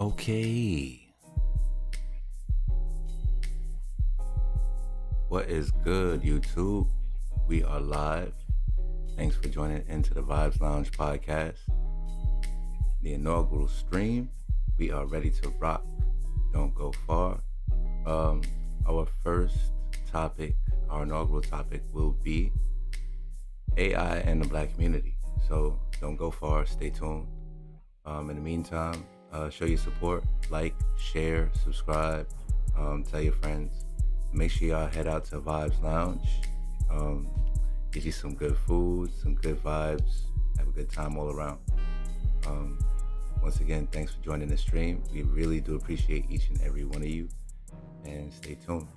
Okay. What is good, YouTube? We are live. Thanks for joining into the Vibes Lounge podcast, the inaugural stream. We are ready to rock. Don't go far. Our first topic, our inaugural topic, will be AI and the Black community. So don't go far. Stay tuned. In the meantime, show your support, like, share, subscribe, tell your friends. Make sure y'all head out to Vibes Lounge. Get you some good food, some good vibes. Have a good time all around. Once again, thanks for joining the stream. We really do appreciate each and every one of you. And stay tuned.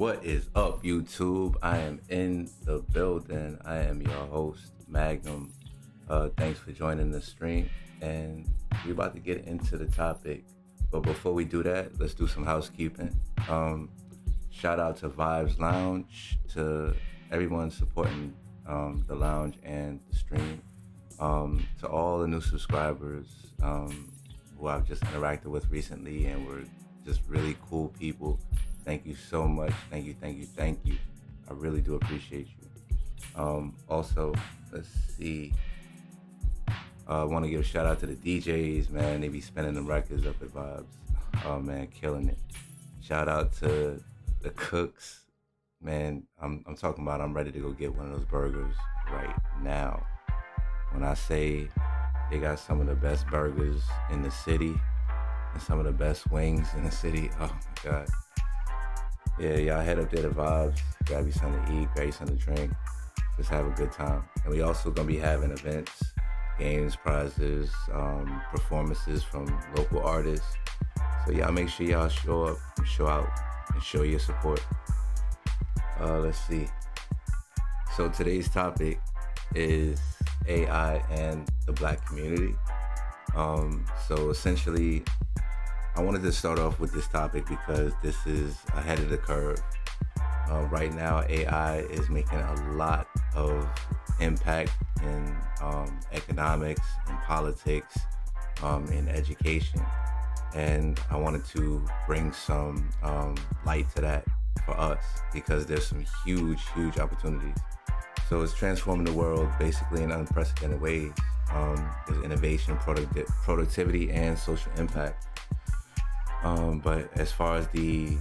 What is up, YouTube? I am in the building. I am your host, Magnum. Thanks for joining the stream. And we're about to get into the topic. But before we do that, let's do some housekeeping. Shout out to Vibez Lounge, to everyone supporting the lounge and the stream. To all the new subscribers who I've just interacted with recently and were just really cool people. Thank you so much. Thank you. I really do appreciate you. Also, let's see. I want to give a shout out to the DJs, man. They be spinning the records up at Vibez. Oh man, killing it. Shout out to the cooks, man. I'm talking about. I'm ready to go get one of those burgers right now. When I say they got some of the best burgers in the city and some of the best wings in the city, oh my god. Yeah, y'all head up there to Vibez, grab you something to eat, grab you something to drink, just have a good time. And we also gonna be having events, games, prizes, performances from local artists. So y'all make sure y'all show up and show out and show your support. Let's see. So today's topic is AI and the Black community. So essentially, I wanted to start off with this topic because this is ahead of the curve. Right now, AI is making a lot of impact in economics, in politics, in education. And I wanted to bring some light to that for us because there's some huge opportunities. So it's transforming the world basically in unprecedented ways. There's innovation, productivity, and social impact. But as far as the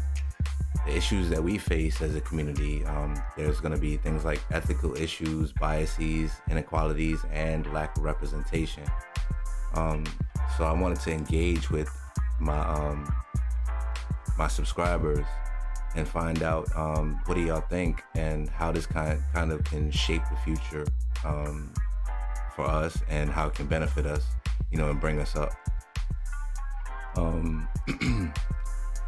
issues that we face as a community, there's going to be things like ethical issues, biases, inequalities, and lack of representation. So I wanted to engage with my my subscribers and find out what do y'all think and how this kind of can shape the future for us and how it can benefit us, and bring us up.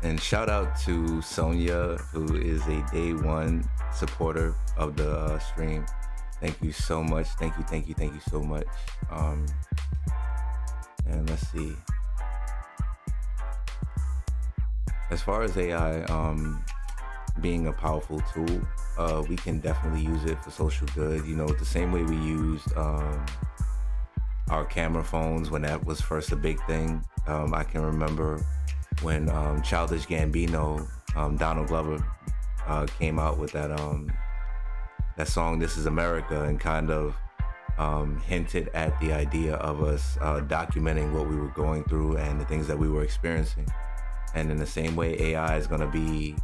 And shout out to Sonia, who is a day one supporter of the stream. Thank you so much. Thank you so much. And let's see. As far as AI being a powerful tool, we can definitely use it for social good. The same way we used our camera phones when that was first a big thing. I can remember when Childish Gambino, Donald Glover, came out with that song "This Is America" and kind of hinted at the idea of us documenting what we were going through and the things that we were experiencing. And in the same way, AI is going to be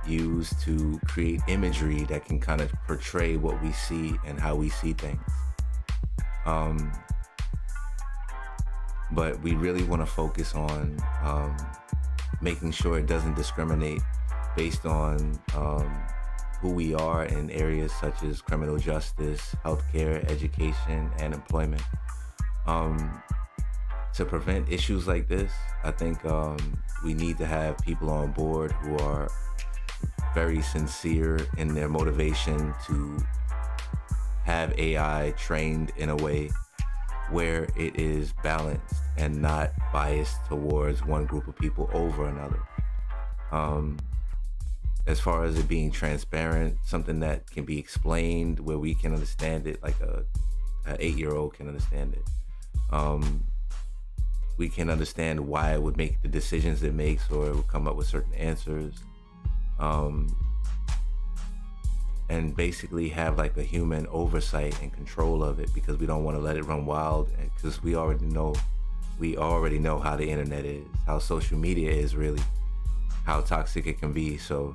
used to create imagery that can kind of portray what we see and how we see things. But we really want to focus on making sure it doesn't discriminate based on who we are in areas such as criminal justice, healthcare, education, and employment. To prevent issues like this, I think we need to have people on board who are very sincere in their motivation to have AI trained in a way where it is balanced and not biased towards one group of people over another. As far as it being transparent, something that can be explained where we can understand it, like a 8-year-old can understand it. We can understand why it would make the decisions it makes, or it would come up with certain answers. And basically have like a human oversight and control of it, because we don't want to let it run wild, because we already know how the internet is, how social media is, really how toxic it can be. So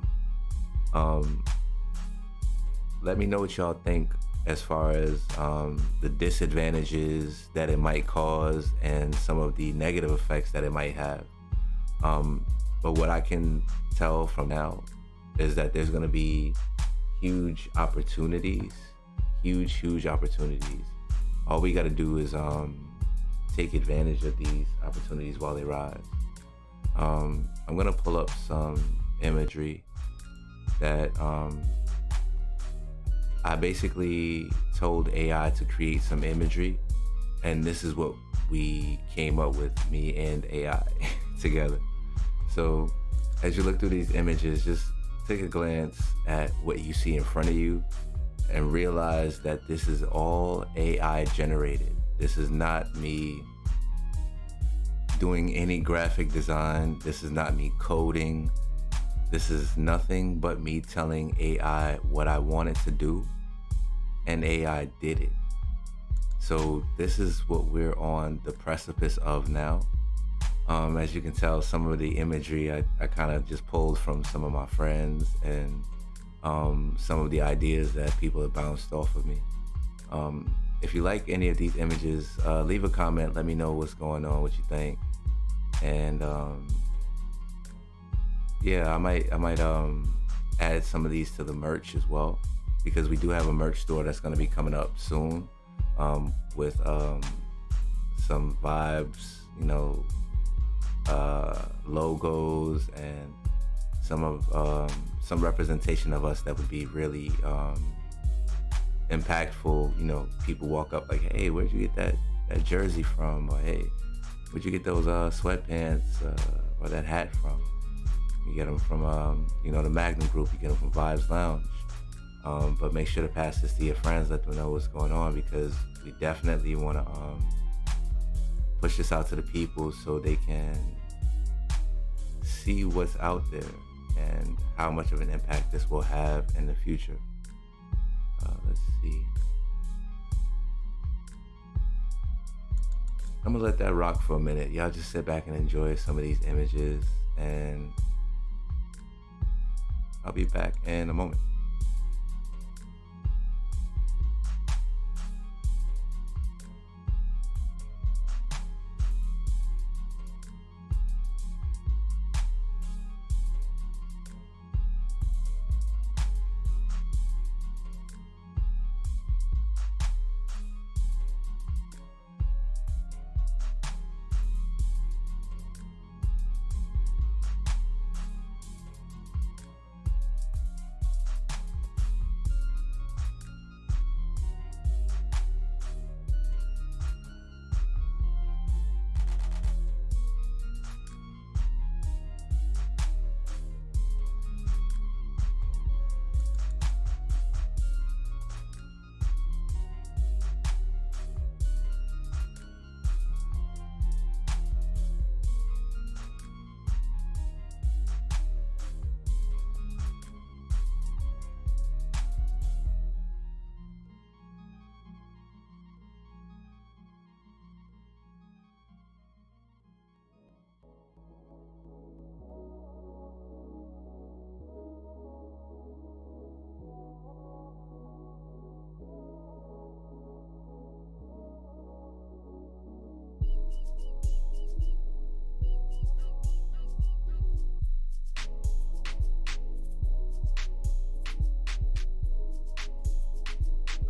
let me know what y'all think as far as the disadvantages that it might cause and some of the negative effects that it might have. But what I can tell from now is that there's going to be huge opportunities. All we got to do is take advantage of these opportunities while they rise. I'm going to pull up some imagery that I basically told AI to create some imagery, and this is what we came up with, me and AI together. So as you look through these images, just take a glance at what you see in front of you and realize that this is all AI generated. This is not me doing any graphic design. This is not me coding. This is nothing but me telling AI what I wanted to do, and AI did it. So this is what we're on the precipice of now. As you can tell, some of the imagery I kind of just pulled from some of my friends and some of the ideas that people have bounced off of me. If you like any of these images, leave a comment. Let me know what's going on, what you think. And yeah, I might add some of these to the merch as well, because we do have a merch store that's going to be coming up soon, with some vibes, logos and some representation of us that would be really impactful. People walk up like, hey, where'd you get that jersey from? Or hey, where'd you get those sweatpants or that hat from? You get them from the Magnum Group. You get them from Vibez Lounge. But make sure to pass this to your friends. Let them know what's going on, because we definitely want to push this out to the people so they can see what's out there and how much of an impact this will have in the future. Let's see. I'm gonna let that rock for a minute. Y'all just sit back and enjoy some of these images, and I'll be back in a moment.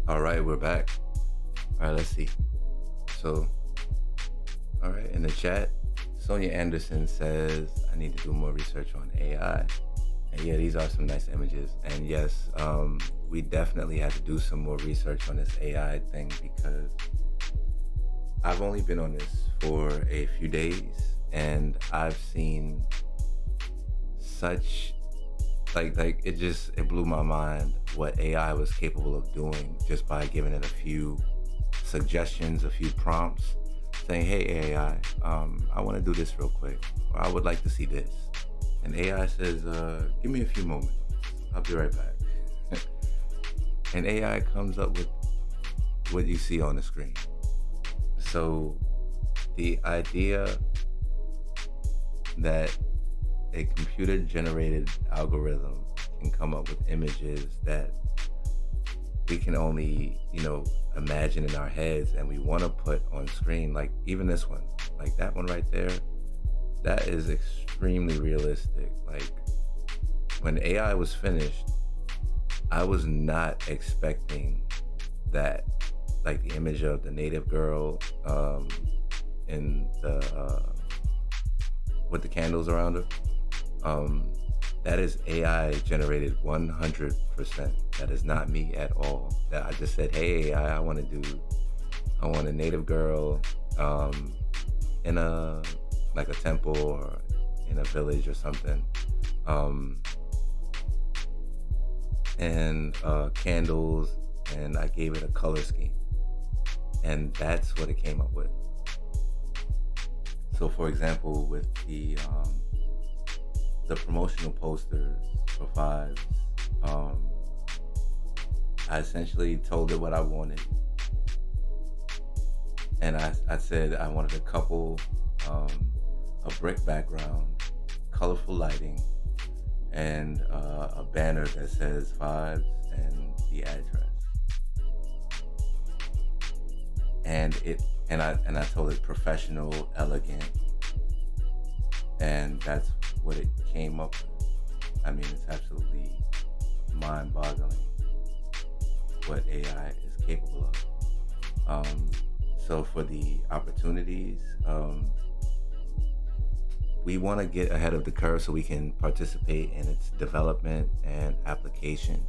All right, we're back. All right, let's see. So, all right, in the chat, Sonia Anderson says, I need to do more research on AI. And yeah, these are some nice images. And yes, we definitely have to do some more research on this AI thing, because I've only been on this for a few days, and I've seen such it blew my mind what AI was capable of doing just by giving it a few suggestions, a few prompts, saying, hey AI, I want to do this real quick, or I would like to see this. And AI says, give me a few moments, I'll be right back. And AI comes up with what you see on the screen. So the idea that a computer-generated algorithm can come up with images that we can only, imagine in our heads, and we want to put on screen, like even this one, like that one right there, that is extremely realistic. Like when AI was finished, I was not expecting that, like the image of the native girl in the with the candles around her. That is AI generated 100%. That is not me at all. That I just said, hey, I want I want a native girl in a like a temple or in a village or something, um, and candles, and I gave it a color scheme, and that's what it came up with. So, for example, with the promotional posters for Vibes, I essentially told it what I wanted, and I said I wanted a couple, a brick background, colorful lighting, and a banner that says Vibes and the address. And I told it professional, elegant, and that's what it came up with. I mean, it's absolutely mind-boggling what AI is capable of. So for the opportunities, we want to get ahead of the curve so we can participate in its development and application.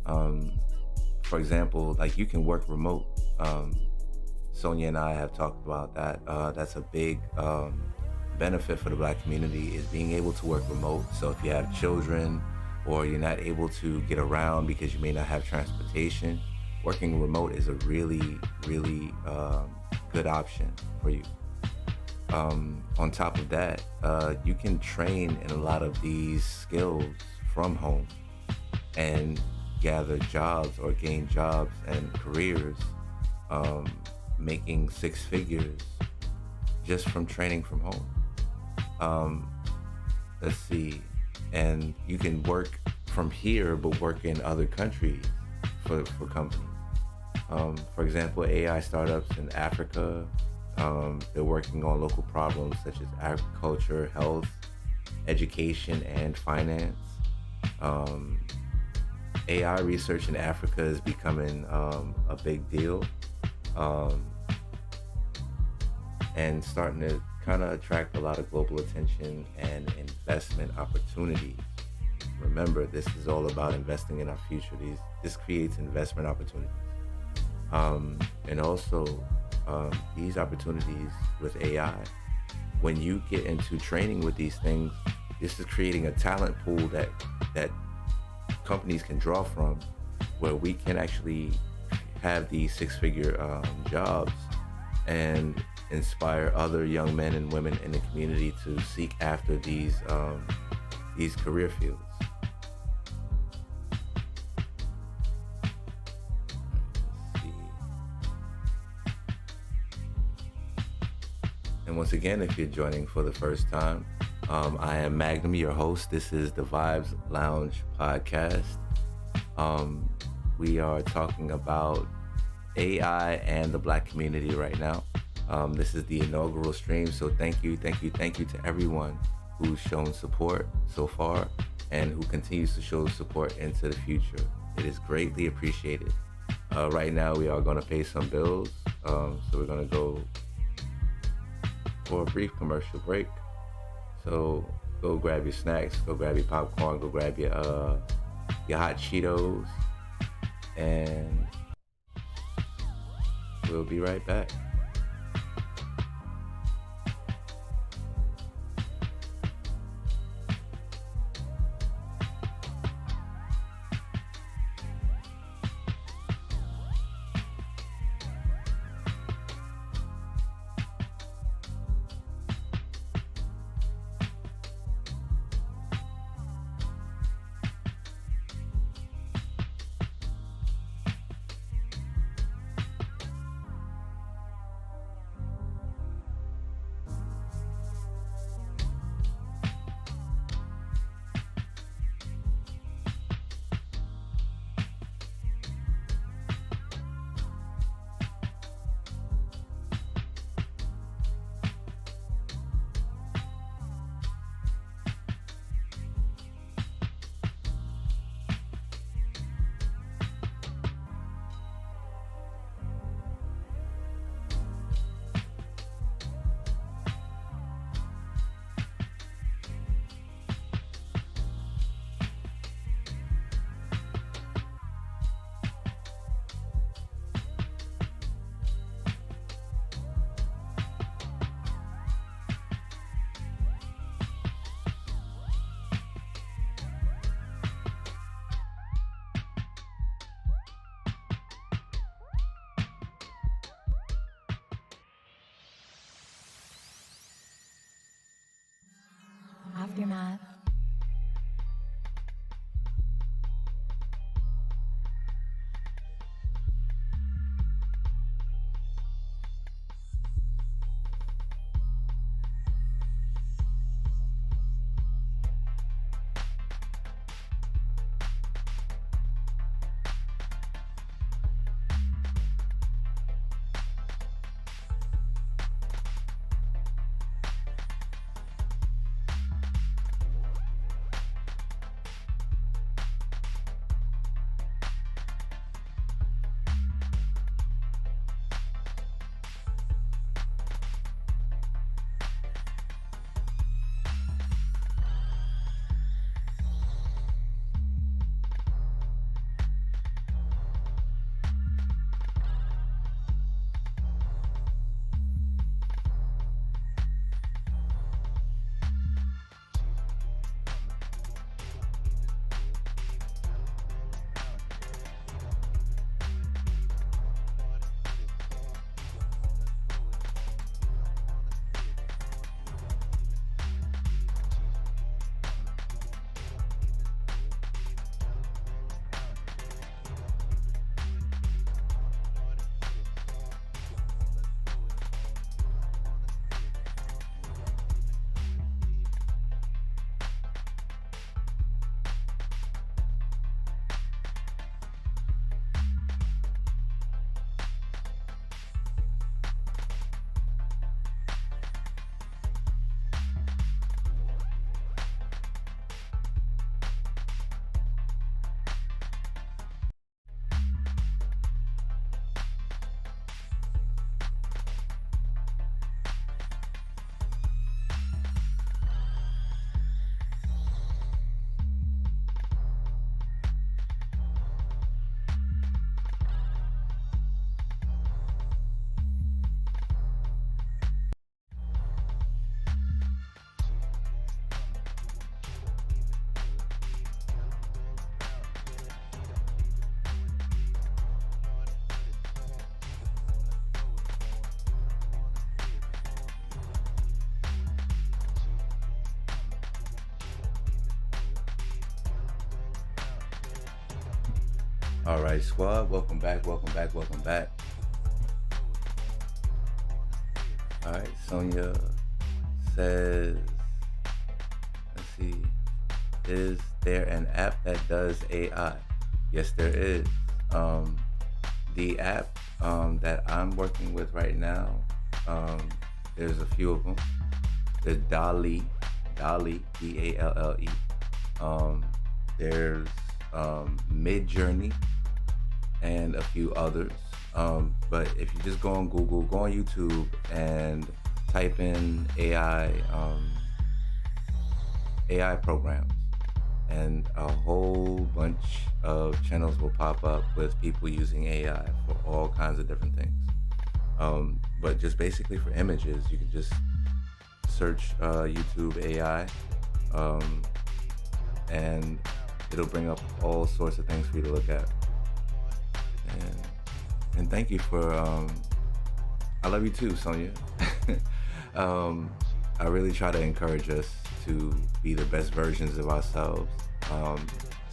For example, like you can work remote. Sonia and I have talked about that. That's a big benefit for the Black community, is being able to work remote. So if you have children or you're not able to get around because you may not have transportation, working remote is a really, really good option for you. On top of that, you can train in a lot of these skills from home and gather jobs or gain jobs and careers, making six figures just from training from home. Let's see, and you can work from here but work in other countries for companies. For example, AI startups in Africa, they're working on local problems such as agriculture, health, education, and finance. AI research in Africa is becoming a big deal, and starting to kind of attract a lot of global attention and investment opportunities. Remember, this is all about investing in our future. This creates investment opportunities. And also, these opportunities with AI, when you get into training with these things, this is creating a talent pool that companies can draw from, where we can actually have these six-figure jobs and inspire other young men and women in the community to seek after these career fields. Let's see. And once again, if you're joining for the first time, I am Magnum, your host. This is the Vibes Lounge podcast. We are talking about AI and the Black community right now. This is the inaugural stream, so thank you to everyone who's shown support so far and who continues to show support into the future. It is greatly appreciated. Right now, we are going to pay some bills, so we're going to go for a brief commercial break. So go grab your snacks, go grab your popcorn, go grab your hot Cheetos, and we'll be right back. Aftermath. All right, squad. Welcome back. Welcome back. Welcome back. All right, Sonia says, let's see, is there an app that does AI? Yes, there is. The app that I'm working with right now, there's a few of them. There's Dali, Dalle. There's Mid Journey, and a few others. But if you just go on Google, go on YouTube, and type in AI programs, and a whole bunch of channels will pop up with people using AI for all kinds of different things. But just basically for images, you can just search YouTube AI, and it'll bring up all sorts of things for you to look at. And thank you for, I love you too, Sonia. I really try to encourage us to be the best versions of ourselves,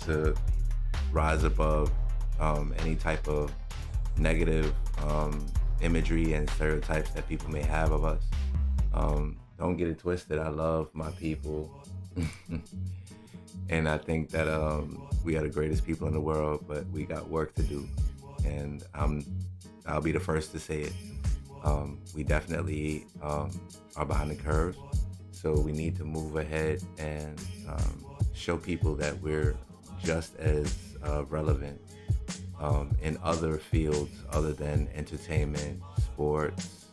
to rise above any type of negative imagery and stereotypes that people may have of us. Don't get it twisted. I love my people. And I think that we are the greatest people in the world, but we got work to do. And I'll be the first to say it. We definitely are behind the curve. So we need to move ahead and show people that we're just as relevant in other fields other than entertainment, sports,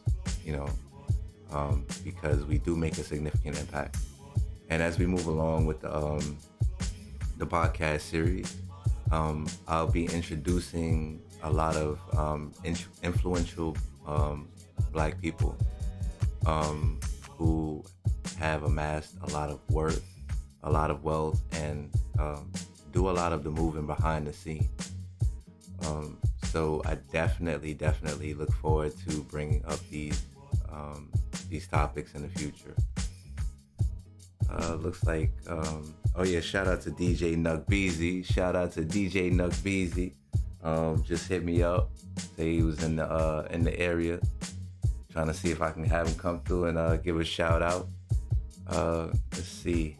because we do make a significant impact. And as we move along with the podcast series, I'll be introducing a lot of influential Black people who have amassed a lot of worth, a lot of wealth, and do a lot of the moving behind the scenes. So I definitely look forward to bringing up these topics in the future. Looks like, oh yeah, shout out to DJ Nuck Beezy. Shout out to DJ Nuck Beezy. Just hit me up. Say he was in the area. Trying to see if I can have him come through and give a shout out. Let's see.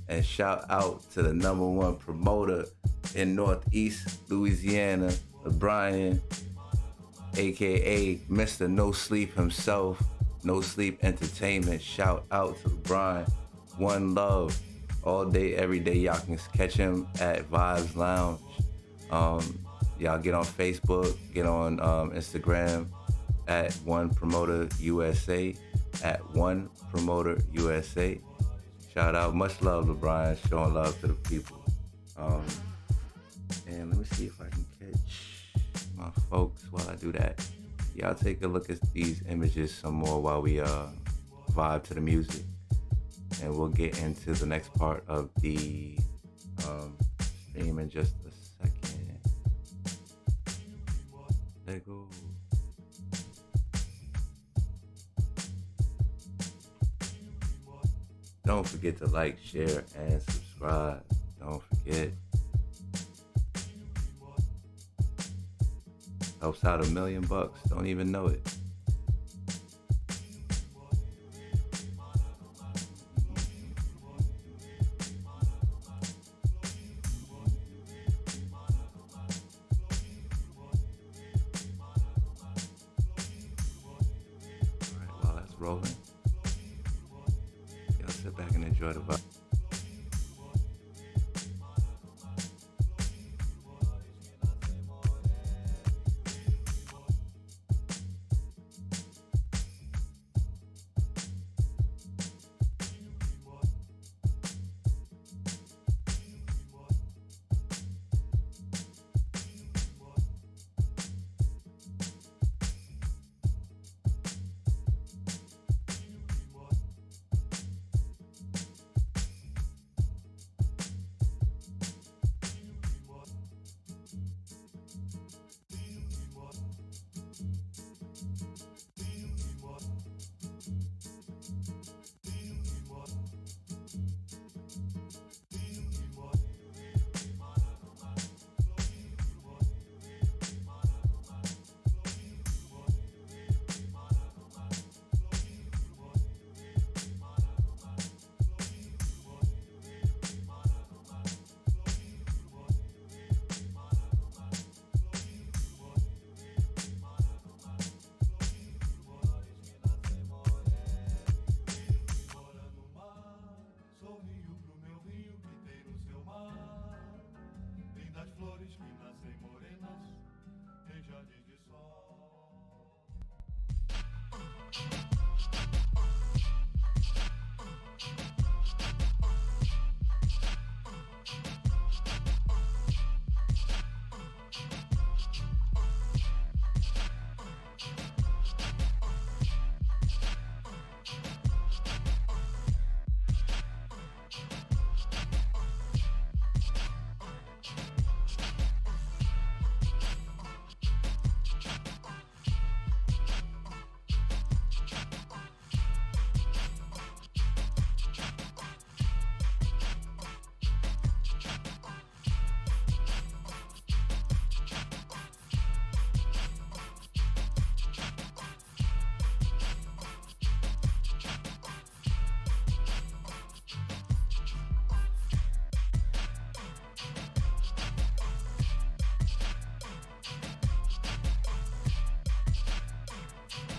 And shout out to the #1 promoter in Northeast Louisiana, Brian, aka Mr. No Sleep himself, No Sleep Entertainment. Shout out to Brian. One love. All day, every day, y'all can catch him at Vibez Lounge. Y'all get on Facebook, get on Instagram at One Promoter USA, at One Promoter USA. Shout out, much love to Brian, showing love to the people. And let me see if I can catch my folks while I do that. Y'all take a look at these images some more while we vibe to the music. And we'll get into the next part of the stream in just a second. Let go. Don't forget to like, share, and subscribe. Don't forget. Helps out $1 million. Don't even know it. Alright, while that's rolling, y'all sit back and enjoy the vibe.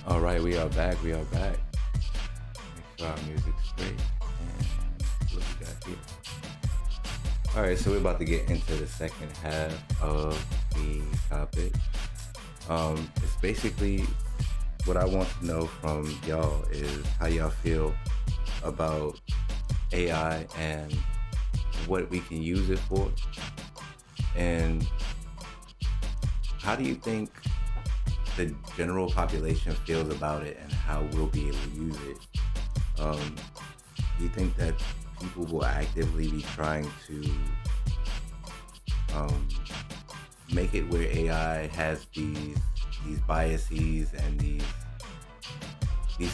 All right, we are back. Make sure our music's straight. And what we got here? All right, so we're about to get into the second half of the topic. It's basically what I want to know from y'all is how y'all feel about AI and what we can use it for. And how do you think the general population feels about it and how we'll be able to use it? Do you think that people will actively be trying to make it where AI has these biases and these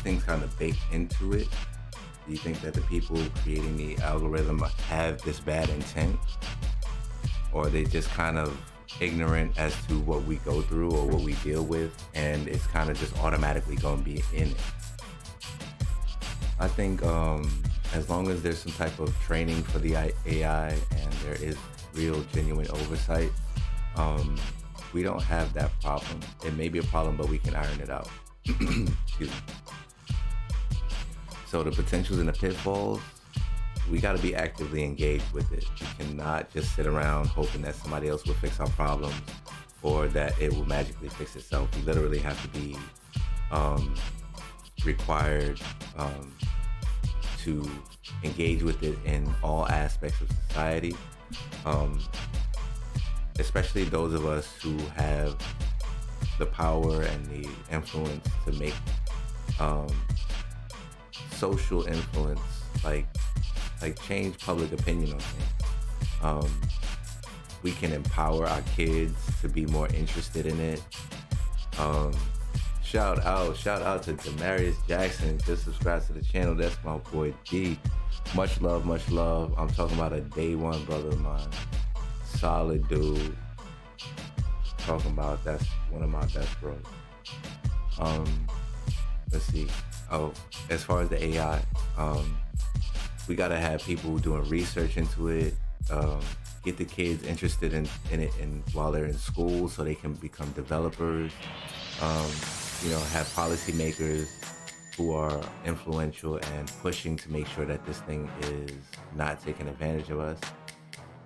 things kind of baked into it, Do you think that the people creating the algorithm have this bad intent, or are they just kind of ignorant as to what we go through or what we deal with, and it's kind of just automatically going to be in it? I think as long as there's some type of training for the AI and there is real genuine oversight, we don't have that problem. It may be a problem, but we can iron it out. Excuse me. So the potentials and the pitfalls, we got to be actively engaged with it. We cannot just sit around hoping that somebody else will fix our problems or that it will magically fix itself. We literally have to be required to engage with it in all aspects of society, especially those of us who have the power and the influence to make social influence, like change public opinion on things. We can empower our kids to be more interested in it. Shout out to Demarius Jackson. Just subscribe to the channel. That's my boy D. Much love. I'm talking about a day one brother of mine. Solid dude. Talking about that's one of my best bros. Let's see. As far as the AI, we gotta have people doing research into it. Get the kids interested in it, and while they're in school, so they can become developers. Have policymakers who are influential and pushing to make sure that this thing is not taking advantage of us.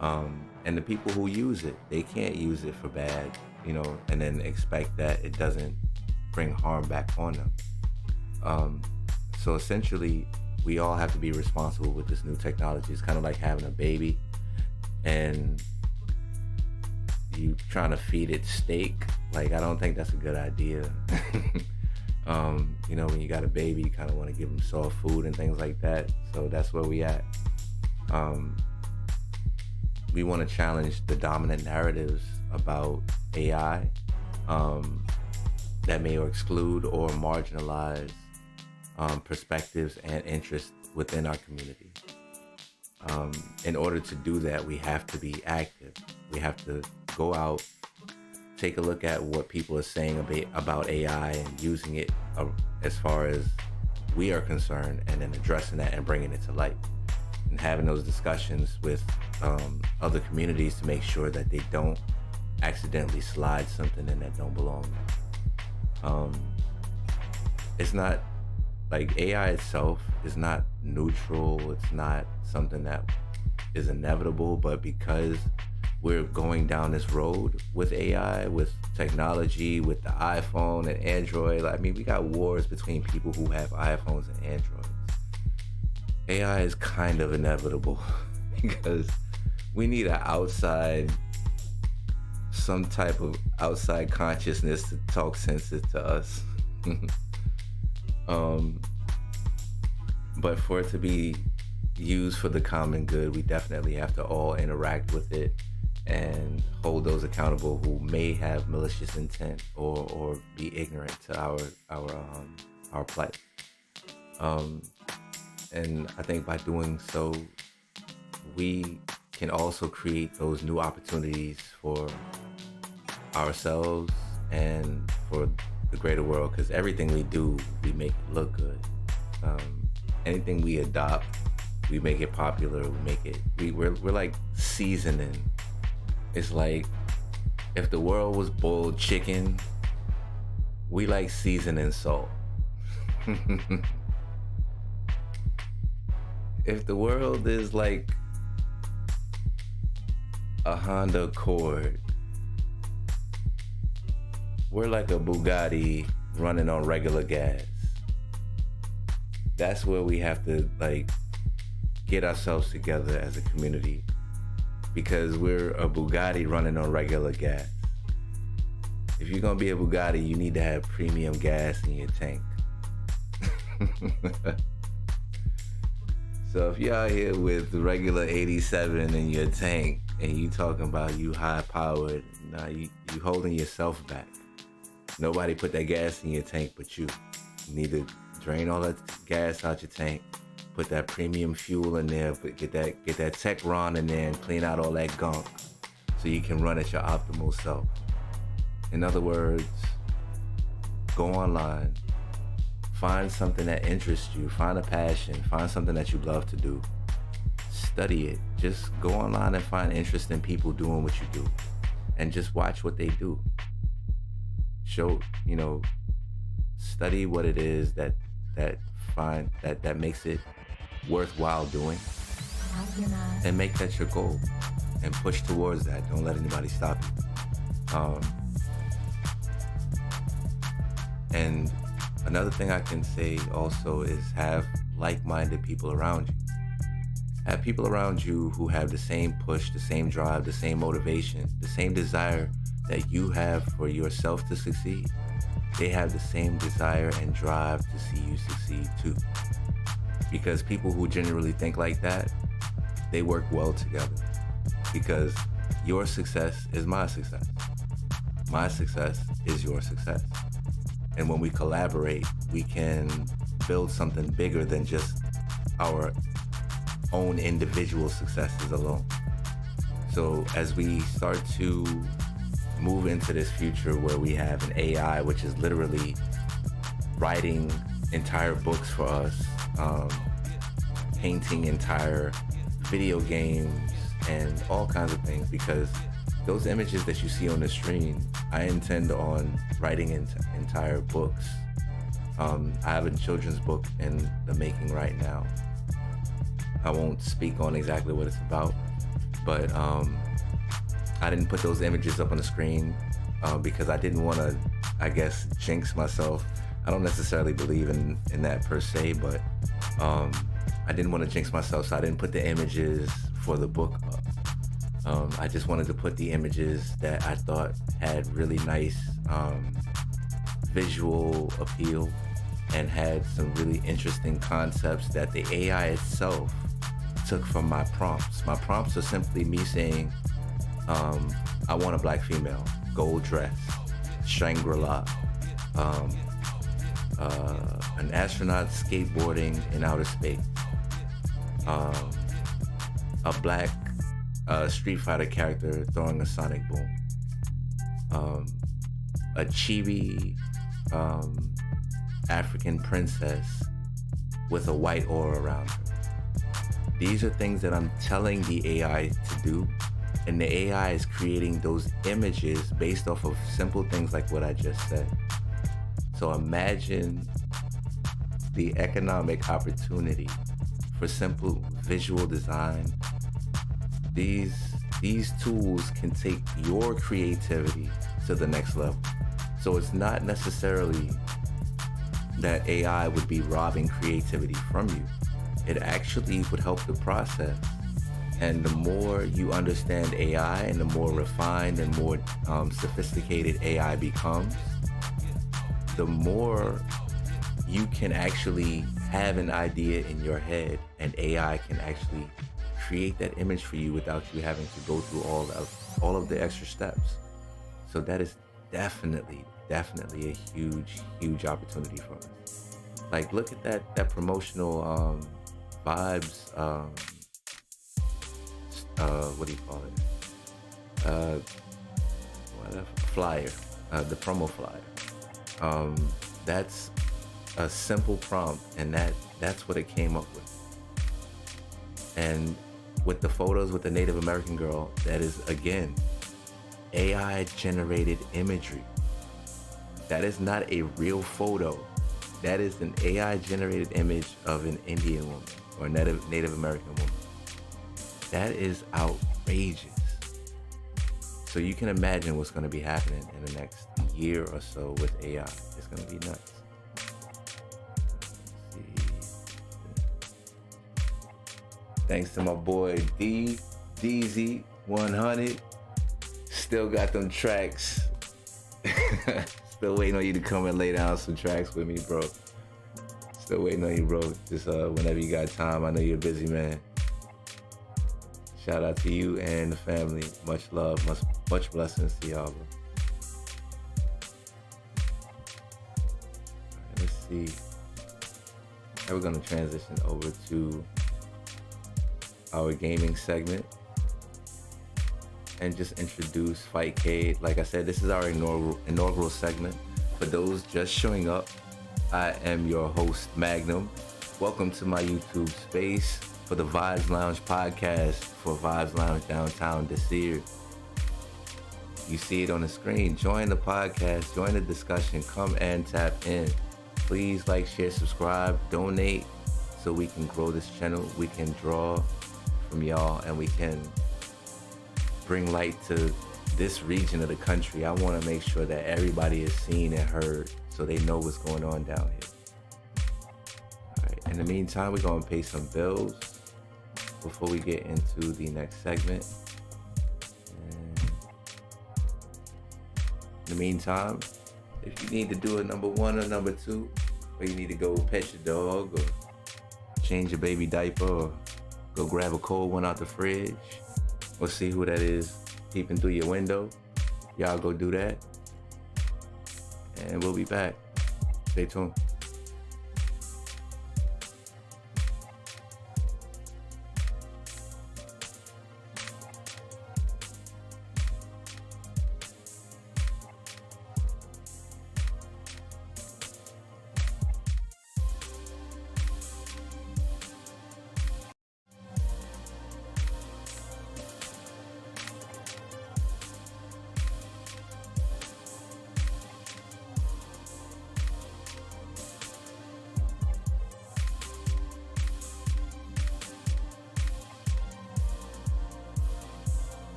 And the people who use it, they can't use it for bad, and then expect that it doesn't bring harm back on them. So essentially, we all have to be responsible with this new technology. It's kind of like having a baby and you trying to feed it steak. Like, I don't think that's a good idea. When you got a baby, you kind of want to give them soft food and things like that. So that's where we at. We want to challenge the dominant narratives about AI that may exclude or marginalize perspectives and interests within our community. In order to do that, we have to be active. We have to go out, take a look at what people are saying about AI and using it as far as we are concerned, and then addressing that and bringing it to light and having those discussions with other communities to make sure that they don't accidentally slide something in that don't belong there. It's not like AI itself is not neutral. It's not something that is inevitable, but because we're going down this road with AI, with technology, with the iPhone and Android. We got wars between people who have iPhones and Androids. AI is kind of inevitable because we need some type of outside consciousness to talk sense to us. But for it to be used for the common good, we definitely have to all interact with it and hold those accountable who may have malicious intent or be ignorant to our plight. And I think by doing so, we can also create those new opportunities for ourselves and for the greater world, because everything we do, we make it look good. Anything we adopt, we make it popular. We're like seasoning. It's like if the world was boiled chicken, we like seasoning salt. If the world is like a Honda Accord, we're like a Bugatti running on regular gas. That's where we have to get ourselves together as a community, because we're a Bugatti running on regular gas. If you're gonna be a Bugatti, you need to have premium gas in your tank. So if you're out here with the regular 87 in your tank and you talking about you high powered, nah, you holding yourself back. Nobody put that gas in your tank but you. You need to drain all that gas out your tank put that premium fuel in there, get that tech Ron in there and clean out all that gunk so you can run at your optimal self. In other words, go online, find something that interests you, find a passion, find something that you love to do, study it. Just go online and find interesting people doing what you do and just watch what they do. Study what it is that makes it worthwhile doing, and make that your goal and push towards that. Don't let anybody stop you. And another thing I can say also is have like-minded people around you. Have people around you who have the same push, the same drive, the same motivation, the same desire that you have for yourself to succeed. They have the same desire and drive to see you succeed too. Because people who generally think like that, they work well together. Because your success is my success. My success is your success. And when we collaborate, we can build something bigger than just our own individual successes alone. So as we start to move into this future where we have an AI, which is literally writing entire books for us, painting entire video games and all kinds of things, because those images that you see on the screen, I intend on writing entire books. I have a children's book in the making right now. I won't speak on exactly what it's about, but I didn't put those images up on the screen because I didn't want to, jinx myself. I don't necessarily believe in that per se, but I didn't want to jinx myself, so I didn't put the images for the book up. I just wanted to put the images that I thought had really nice visual appeal and had some really interesting concepts that the AI itself took from my prompts. My prompts are simply me saying, I want a black female, gold dress, Shangri-La, an astronaut skateboarding in outer space, a black Street Fighter character throwing a sonic boom, a chibi African princess with a white aura around her. These are things that I'm telling the AI to do, and the AI is creating those images based off of simple things like what I just said. So imagine the economic opportunity for simple visual design. These tools can take your creativity to the next level. So it's not necessarily that AI would be robbing creativity from you. It actually would help the process. And the more you understand AI and the more refined and more sophisticated AI becomes, the more you can actually have an idea in your head and AI can actually create that image for you without you having to go through all of the extra steps. So that is definitely a huge opportunity for us. Like, look at that promotional Vibez, what do you call it? Flyer, the promo flyer. That's a simple prompt, and that's what it came up with. And with the photos with the Native American girl, that is, again, AI generated imagery. That is not a real photo. That is an AI generated image of an Indian woman or Native American woman. That is outrageous. So you can imagine what's going to be happening in the next year or so with AI. It's going to be nuts. Thanks to my boy DZ100. Still got them tracks. Still waiting on you to come and lay down some tracks with me, bro. Still waiting on you, bro. Just whenever you got time. I know you're a busy man. Shout out to you and the family. Much love, much blessings to y'all, bro. Let's see. Now we're going to transition over to our gaming segment and just introduce Fightcade. Like I said, this is our inaugural segment. For those just showing up, I am your host, Magnum. Welcome to my YouTube space for the Vibez Lounge podcast for Vibez Lounge Downtown Desir. You see it on the screen. Join the podcast, join the discussion, come and tap in. Please like, share, subscribe, donate so we can grow this channel. We can draw from y'all and we can bring light to this region of the country. I want to make sure that everybody is seen and heard so they know what's going on down here. All right. In the meantime, we're going to pay some bills before we get into the next segment. In the meantime, if you need to do a number 1 or number 2, or you need to go pet your dog or change your baby diaper or go grab a cold one out the fridge or see who that is peeping through your window, y'all go do that. And we'll be back. Stay tuned.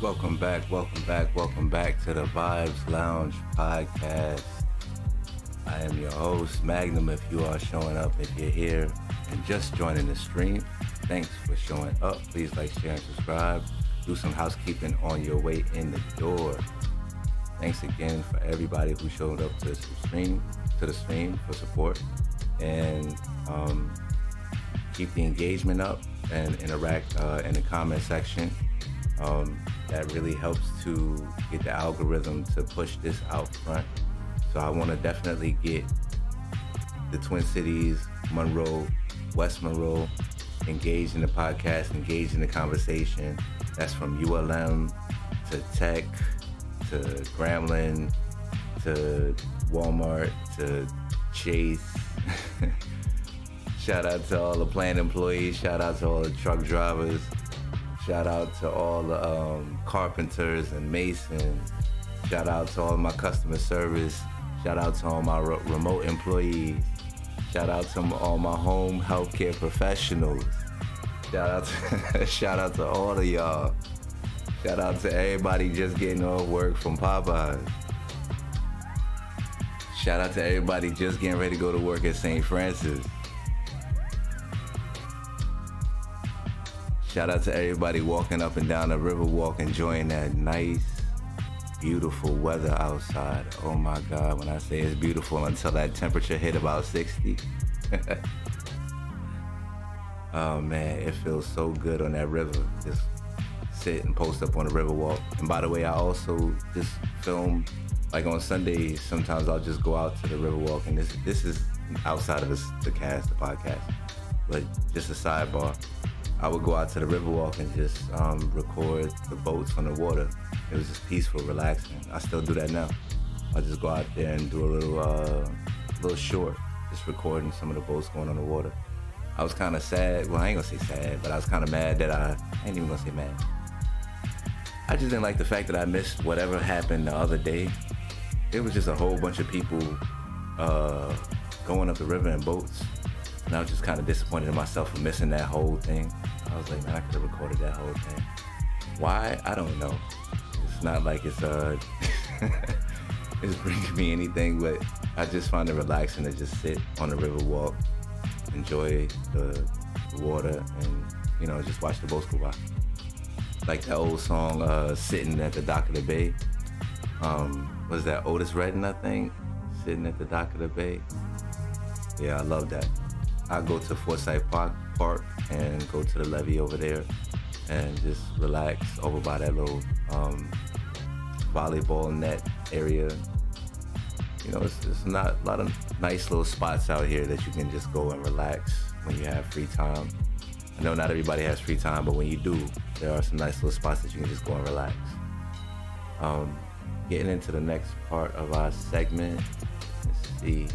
Welcome back to the Vibes Lounge podcast. I am your host, Magnum. If you are showing up, if you're here and just joining the stream, thanks for showing up. Please like, share, and subscribe. Do some housekeeping on your way in the door. Thanks again for everybody who showed up to the stream for support, and keep the engagement up and interact in the comment section. That really helps to get the algorithm to push this out front. So I want to definitely get the Twin Cities, Monroe, West Monroe engaged in the podcast, engaged in the conversation. That's from ULM to Tech to Grambling to Walmart to Chase. Shout out to all the plant employees. Shout out to all the truck drivers. Shout out to all the carpenters and masons. Shout out to all my customer service. Shout out to all my remote employees. Shout out to all my home healthcare professionals. Shout out to all of y'all. Shout out to everybody just getting off work from Popeyes. Shout out to everybody just getting ready to go to work at St. Francis. Shout out to everybody walking up and down the Riverwalk, enjoying that nice, beautiful weather outside. Oh my God, when I say it's beautiful until that temperature hit about 60. Oh man, it feels so good on that river. Just sit and post up on the Riverwalk. And by the way, I also just film, like on Sundays, sometimes I'll just go out to the Riverwalk, and this is outside of the podcast, but just a sidebar. I would go out to the Riverwalk and just record the boats on the water. It was just peaceful, relaxing. I still do that now. I just go out there and do a little short, just recording some of the boats going on the water. I was kind of sad. Well, I ain't gonna say sad, but I was kind of mad that I ain't even gonna say mad. I just didn't like the fact that I missed whatever happened the other day. It was just a whole bunch of people going up the river in boats. And I was just kind of disappointed in myself for missing that whole thing. I was like, man, I could have recorded that whole thing. Why? I don't know. It's not like it's it's bringing me anything, but I just find it relaxing to just sit on the river walk, enjoy the water, and just watch the boats go by. Like that old song, Sitting at the Dock of the Bay. Was that Otis Redding, I think? Sitting at the Dock of the Bay. Yeah, I love that. I go to Forsyth Park and go to the levee over there and just relax over by that little volleyball net area. It's not a lot of nice little spots out here that you can just go and relax when you have free time. I know not everybody has free time, but when you do, there are some nice little spots that you can just go and relax. Getting into the next part of our segment, let's see.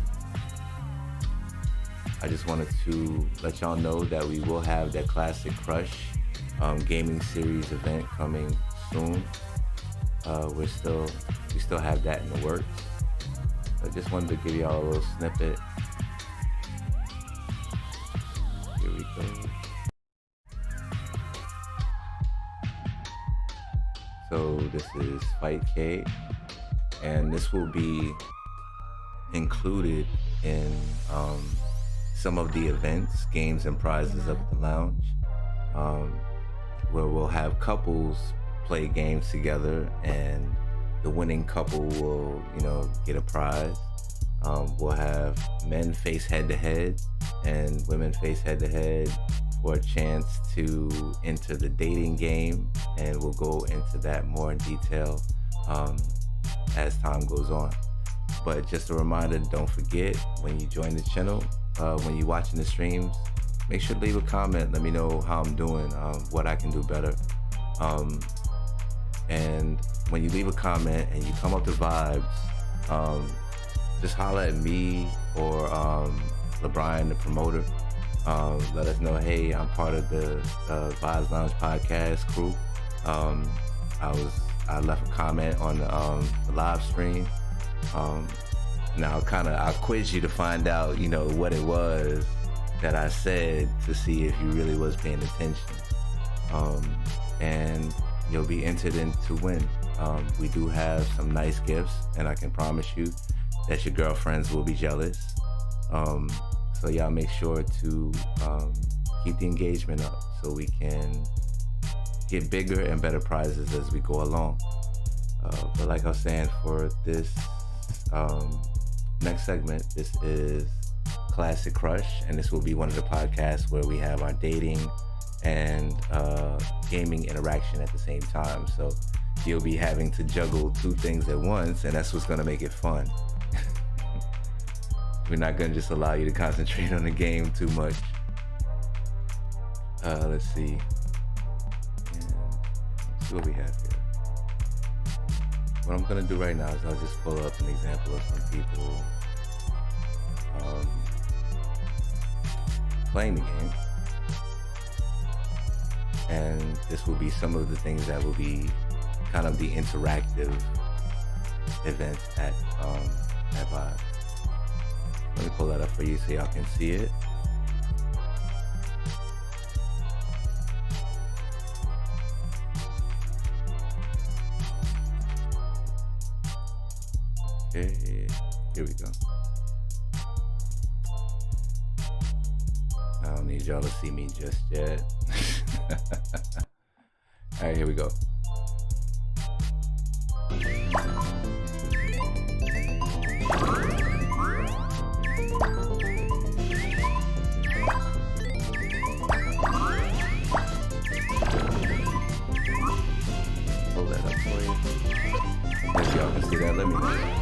I just wanted to let y'all know that we will have that Classic Crush gaming series event coming soon. We still have that in the works. I just wanted to give y'all a little snippet. Here we go. So this is Fight K, and this will be included in some of the events, games, and prizes up at the lounge, where we'll have couples play games together, and the winning couple will, get a prize. We'll have men face head-to-head and women face head-to-head for a chance to enter the dating game, and we'll go into that more in detail as time goes on. But just a reminder, don't forget, when you join the channel, when you're watching the streams, make sure to leave a comment. Let me know how I'm doing, what I can do better. And when you leave a comment and you come up to Vibes, just holler at me or LeBron, the promoter. Let us know, hey, I'm part of the Vibes Lounge podcast crew. I left a comment on the live stream. Now I'll quiz you to find out, what it was that I said, to see if you really was paying attention. And you'll be entered in to win. We do have some nice gifts, and I can promise you that your girlfriends will be jealous. So y'all make sure to keep the engagement up so we can get bigger and better prizes as we go along. But like I was saying, for this next segment, this is Classic Crush, and this will be one of the podcasts where we have our dating and gaming interaction at the same time. So you'll be having to juggle two things at once, and that's what's going to make it fun. We're not going to just allow you to concentrate on the game too much. Let's see. Let's see what we have here. What I'm going to do right now is I'll just pull up an example of some people playing the game. And this will be some of the things that will be kind of the interactive events at Vibez. Let me pull that up for you so y'all can see it. Okay, here we go. I don't need y'all to see me just yet. All right, here we go. Pull that up for you. If y'all can see that, let me know.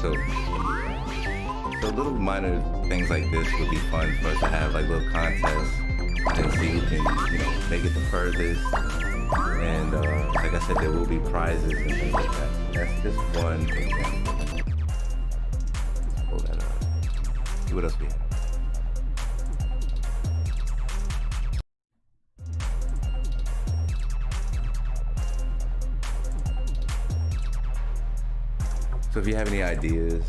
So little minor things like this would be fun for us to have, like little contests and see who can, make it the furthest. And like I said, there will be prizes and things like that. That's just one example. Let's pull that up. See what else we have. So if you have any ideas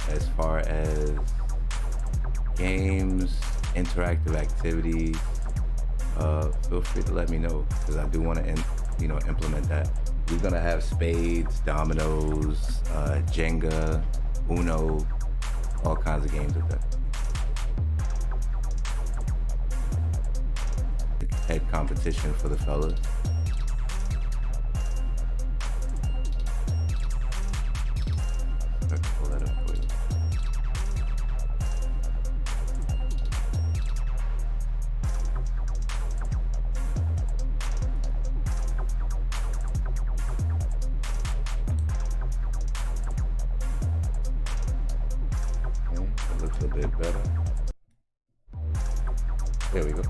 as far as games, interactive activities, feel free to let me know, because I do want to implement that. We're going to have spades, dominoes, Jenga, Uno, all kinds of games with that. Head competition for the fellas. A bit better. There we go.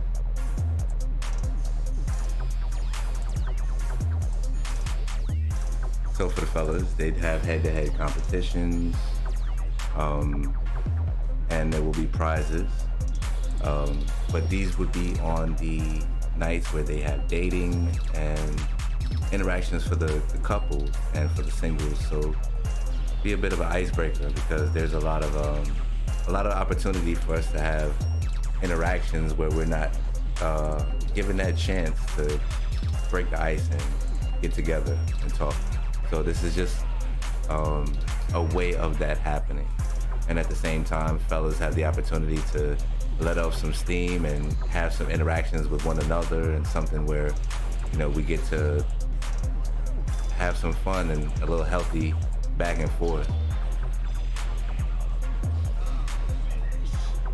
So for the fellas, they'd have head-to-head competitions, and there will be prizes. But these would be on the nights where they have dating and interactions for the couples and for the singles. So be a bit of an icebreaker, because there's a lot of opportunity for us to have interactions where we're not given that chance to break the ice and get together and talk. So this is just a way of that happening. And at the same time, fellas have the opportunity to let off some steam and have some interactions with one another, and something where, we get to have some fun and a little healthy back and forth.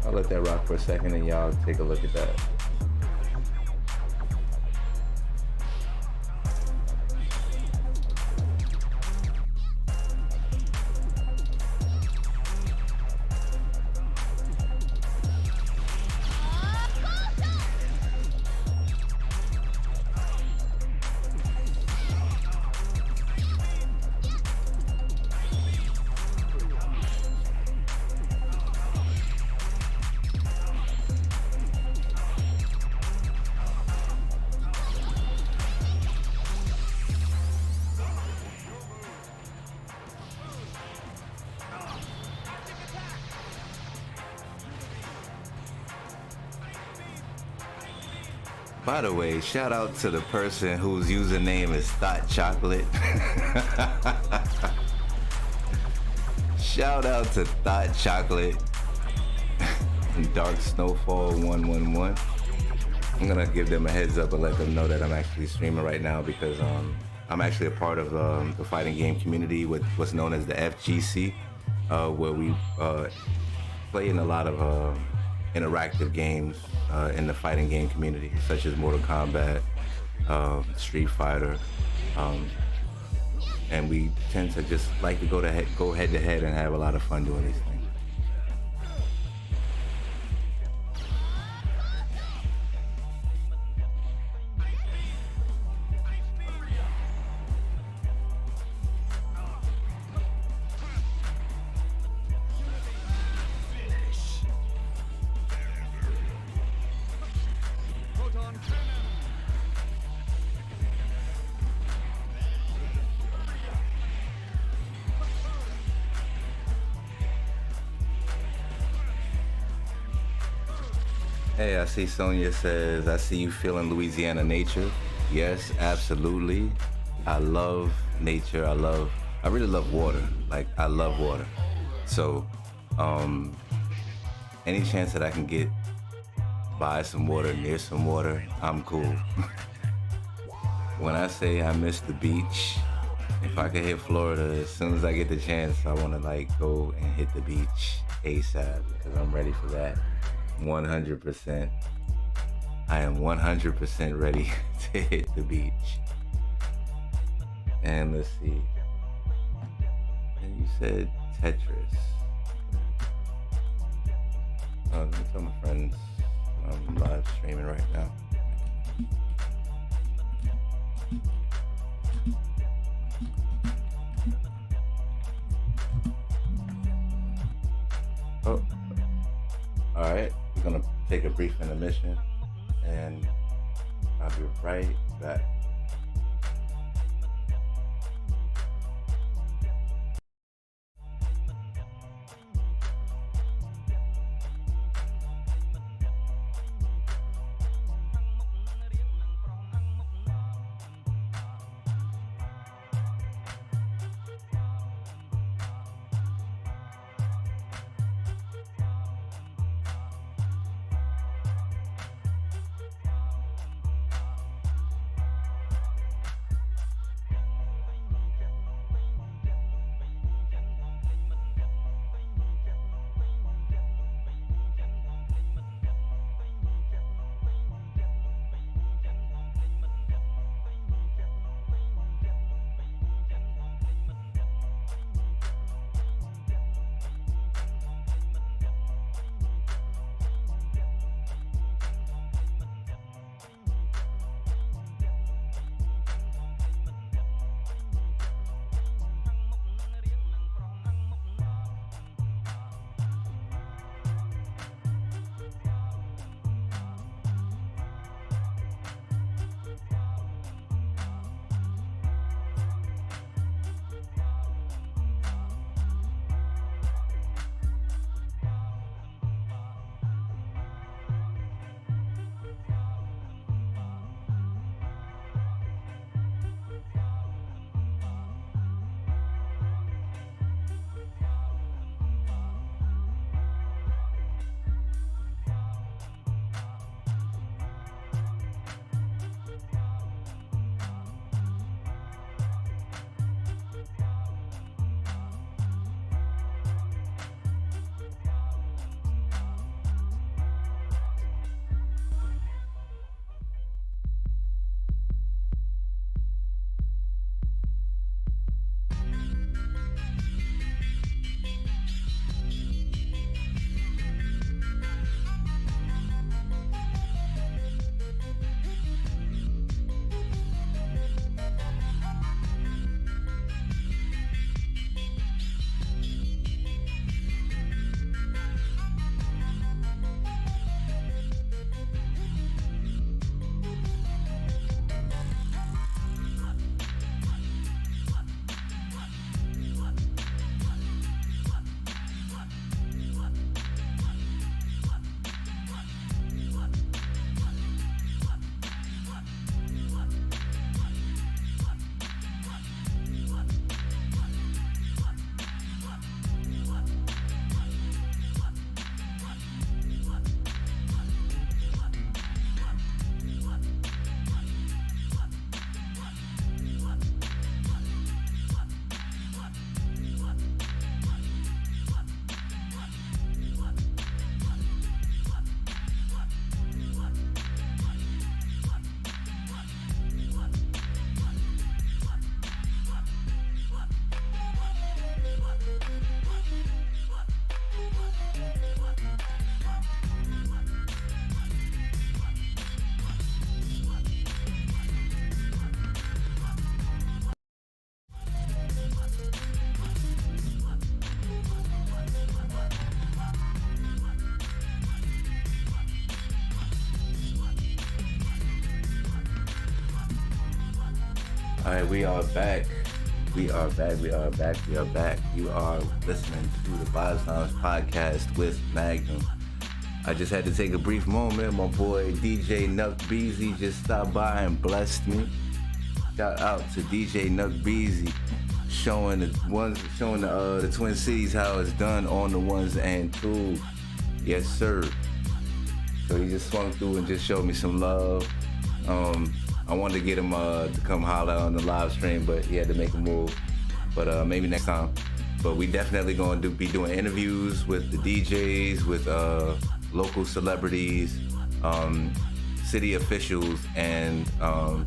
I'll let that rock for a second and y'all take a look at that. By the way, shout out to the person whose username is Thought Chocolate. Shout out to Thought Chocolate. Dark Snowfall 111. I'm gonna give them a heads up and let them know that I'm actually streaming right now because I'm actually a part of the fighting game community with what's known as the FGC, where we play in a lot of interactive games in the fighting game community, such as Mortal Kombat, Street Fighter, and we tend to just like to go head to head and have a lot of fun doing these things. Hey, I see Sonia says, I see you feeling Louisiana nature. Yes, absolutely. I love nature. I really love water. Like, I love water. So, any chance that I can get by some water, near some water, I'm cool. When I say I miss the beach, if I could hit Florida, as soon as I get the chance, I want to like go and hit the beach ASAP because I'm ready for that. 100%. I am 100% ready to hit the beach. And let's see. And you said Tetris. Let me tell my friends I'm live streaming right now. Oh, all right. We're gonna take a brief intermission, and I'll be right back. All right, we are back. We are back. We are back. We are back. You are listening to the Vibez Lounge podcast with Magnum. I just had to take a brief moment. My boy DJ Nuck Beezy just stopped by and blessed me. Shout out to DJ Nuck Beezy, showing the Twin Cities how it's done on the ones and twos. Yes, sir. So he just swung through and just showed me some love. I wanted to get him to come holler on the live stream, but he had to make a move. But maybe next time. But we definitely going to be doing interviews with the DJs, with local celebrities, city officials, and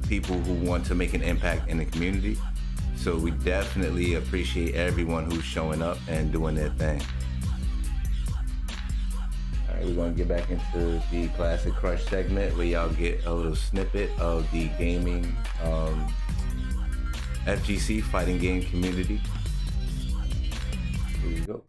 people who want to make an impact in the community. So we definitely appreciate everyone who's showing up and doing their thing. All right, we're going to get back into the Classic Crush segment where y'all get a little snippet of the gaming FGC fighting game community. Here you go.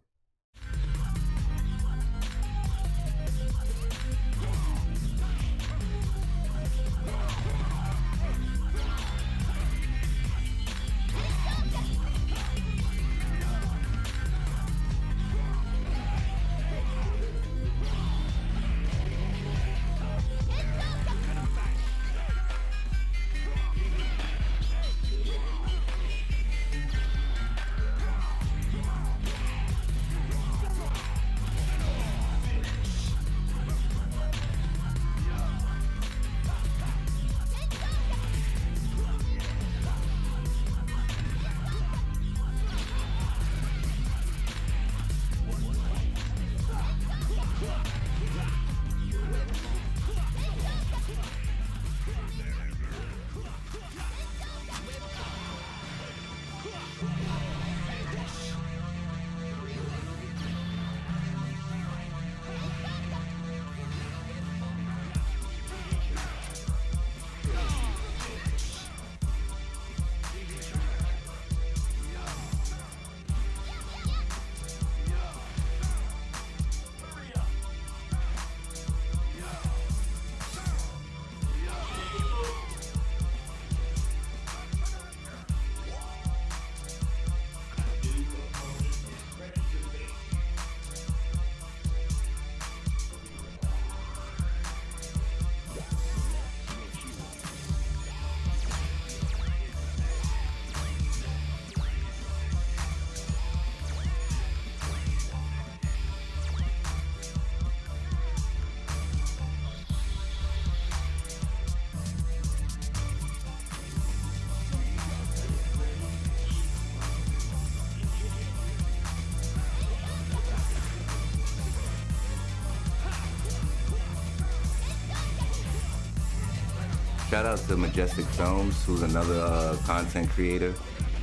Shout out to Majestic Films, who's another content creator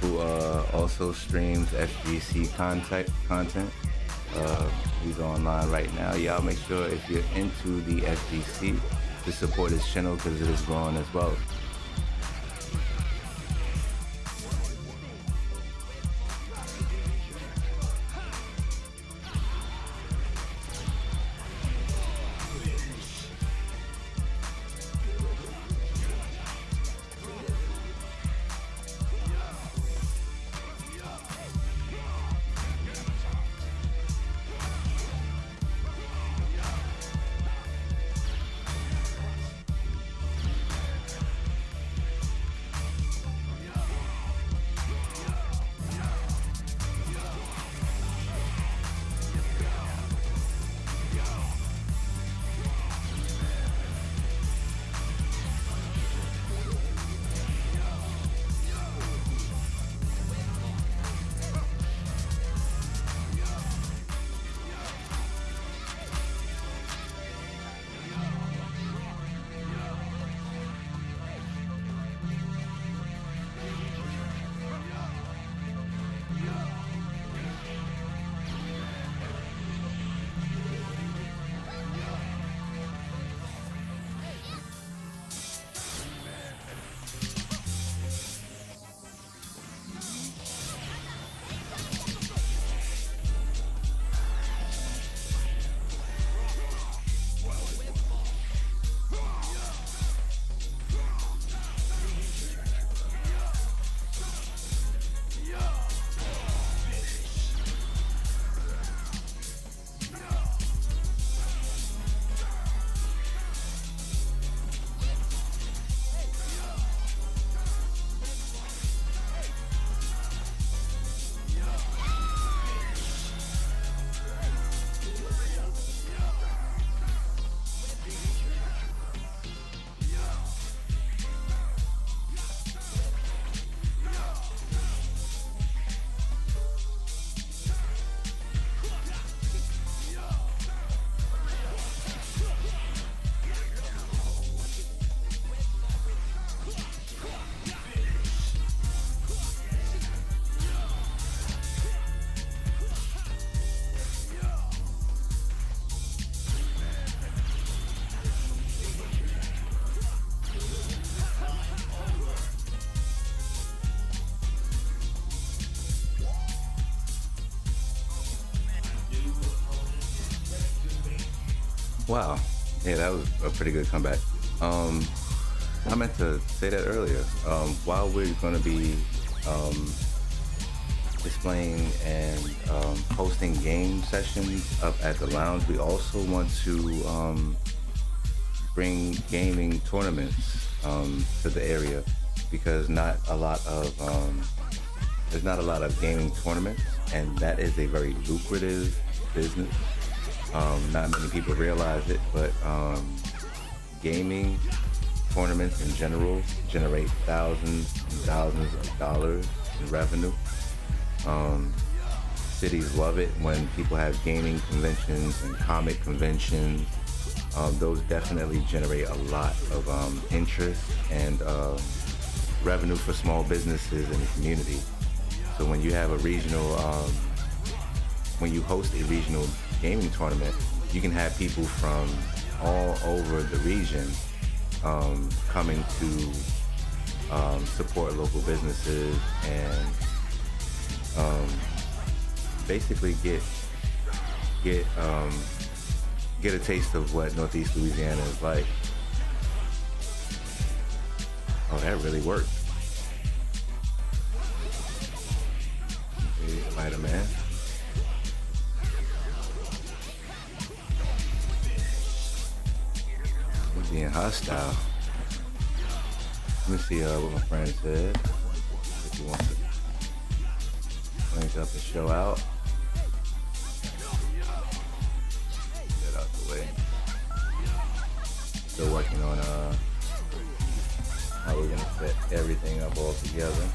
who also streams FGC content. He's online right now. Y'all make sure if you're into the FGC to support his channel because it is growing as well. Wow. Yeah, that was a pretty good comeback. Um, I meant to say that earlier. While we're going to be um, displaying and hosting game sessions up at the lounge, we also want to bring gaming tournaments to the area because there's not a lot of gaming tournaments, and that is a very lucrative business. Not many people realize it, but gaming tournaments in general generate thousands and thousands of dollars in revenue. Um, Cities love it when people have gaming conventions and comic conventions. Those definitely generate a lot of interest and revenue for small businesses in the community. So when you have when you host a regional gaming tournament, you can have people from all over the region coming to support local businesses and basically get a taste of what Northeast Louisiana is like. Oh, that really worked. Spider-Man. We're being hostile. Let me see what my friend said. If he wants to link up and show out. Get out the way. Still working on how we're gonna set everything up all together.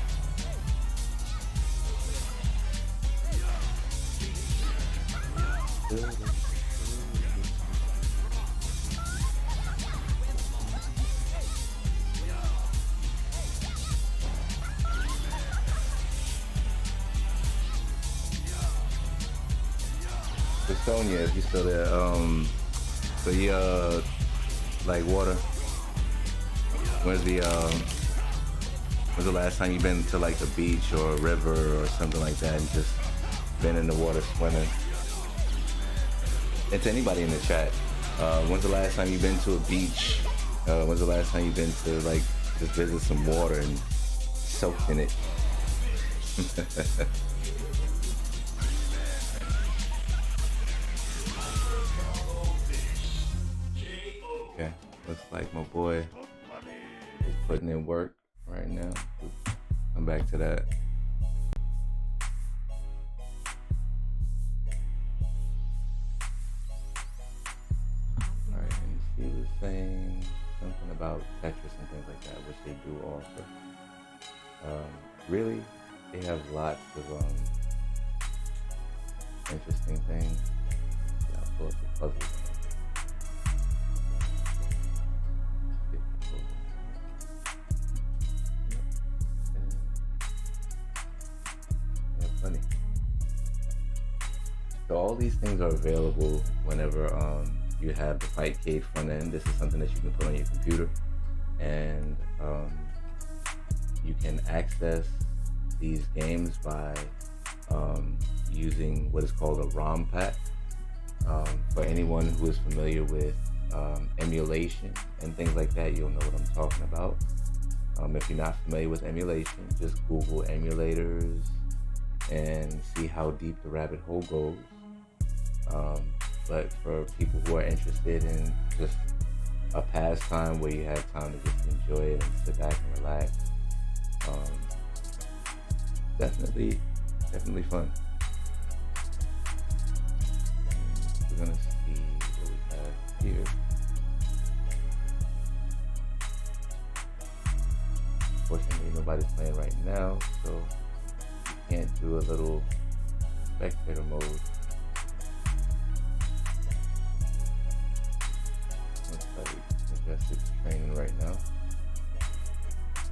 Sonia, if you're still there, so you like water. When's the last time you've been to like a beach or a river or something like that and just been in the water swimming? And to anybody in the chat, when's the last time you've been to a beach? When's the last time you've been to like just visit some water and soaked in it? Okay, looks like my boy is putting in work right now. Come back to that. Alright, and she was saying something about Tetris and things like that, which they do offer. Really, they have lots of interesting things. Yeah, I'll pull up the puzzles. Funny. So all these things are available whenever you have the Fightcade front end. This is something that you can put on your computer, and you can access these games by using what is called a ROM pack. For anyone who is familiar with emulation and things like that, you'll know what I'm talking about. If you're not familiar with emulation, just Google emulators and see how deep the rabbit hole goes. But for people who are interested in just a pastime where you have time to just enjoy it and sit back and relax, definitely fun. We're gonna see what we have here. Unfortunately, nobody's playing right now, so can't do a little spectator mode. Looks like Majestic's training right now. Let's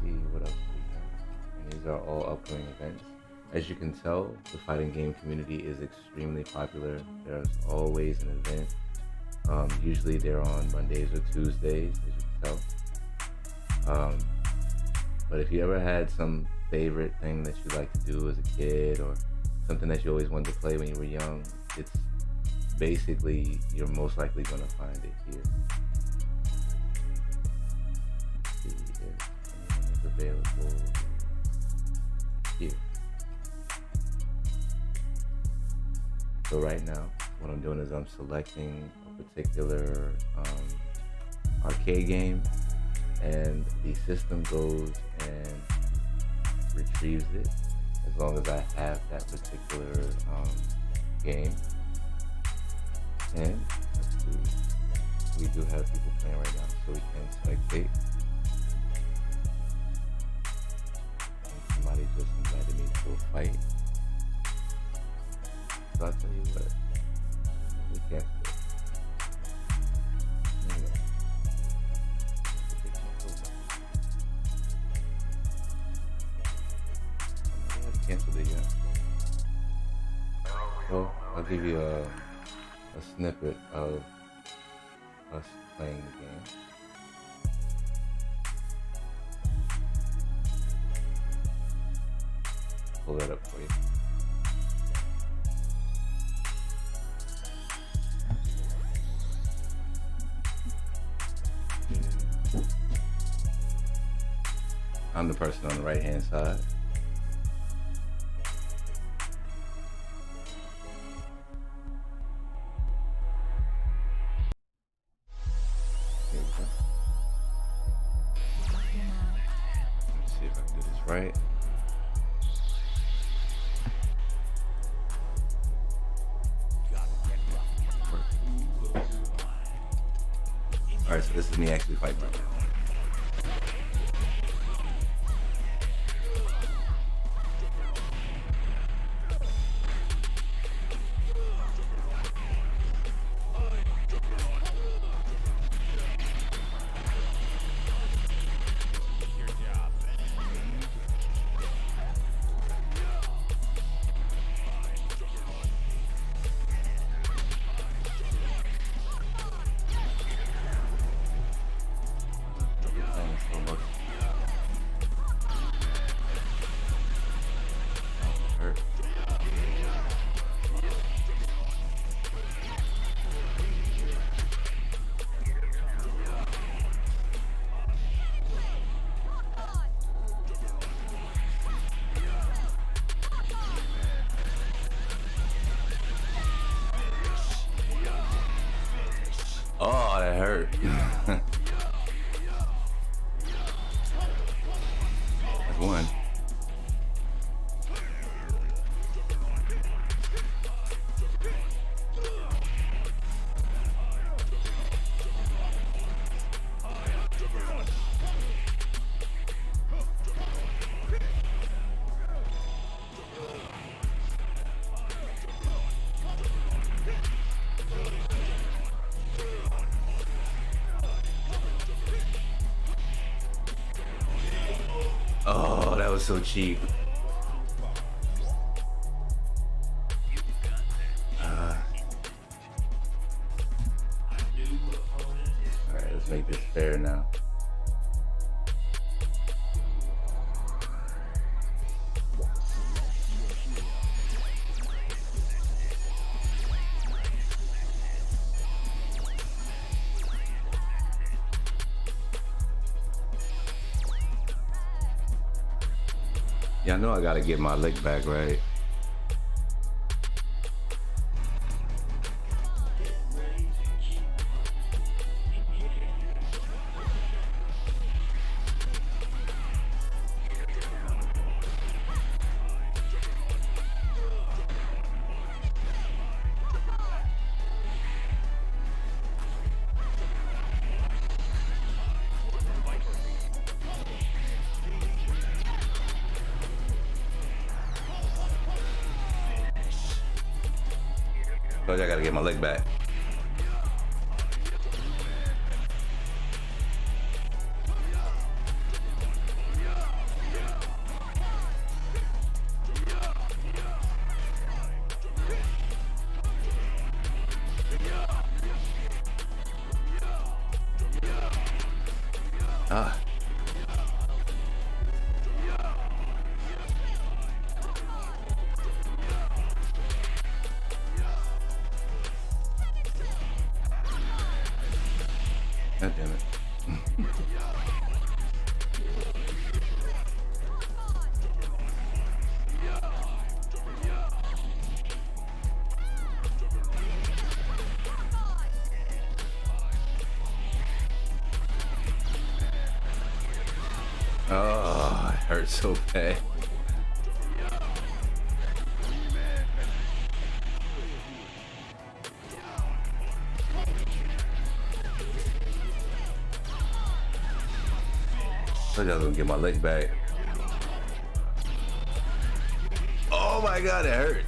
see what else we have. And these are all upcoming events. As you can tell, the fighting game community is extremely popular. There's always an event. Usually they're on Mondays or Tuesdays, as you can tell. But if you ever had some favorite thing that you like to do as a kid, or something that you always wanted to play when you were young, it's basically you're most likely going to find it here. Let's see if anyone is available here. So right now, what I'm doing is I'm selecting a particular arcade game, and the system goes and retrieves it as long as I have that particular game. And let's see, we do have people playing right now, so we can spectate. And somebody just invited me to a fight. So I'll tell you what, we cancel it. I haven't canceled it yet. Well, I'll give you a snippet of us playing the game. Pull that up for you. I'm the person on the right hand side. Here we go. Let's see if I can do this right. Alright, so this is me actually fighting right now. Oh, that hurt. That's one. Oh, that was so cheap. Alright, let's make this fair now. Yeah, I know I gotta get my lick back, right? Oh, I gotta get my leg back. Ah. Oh, it hurts so bad. I was gonna get my leg back. Oh my God, it hurt.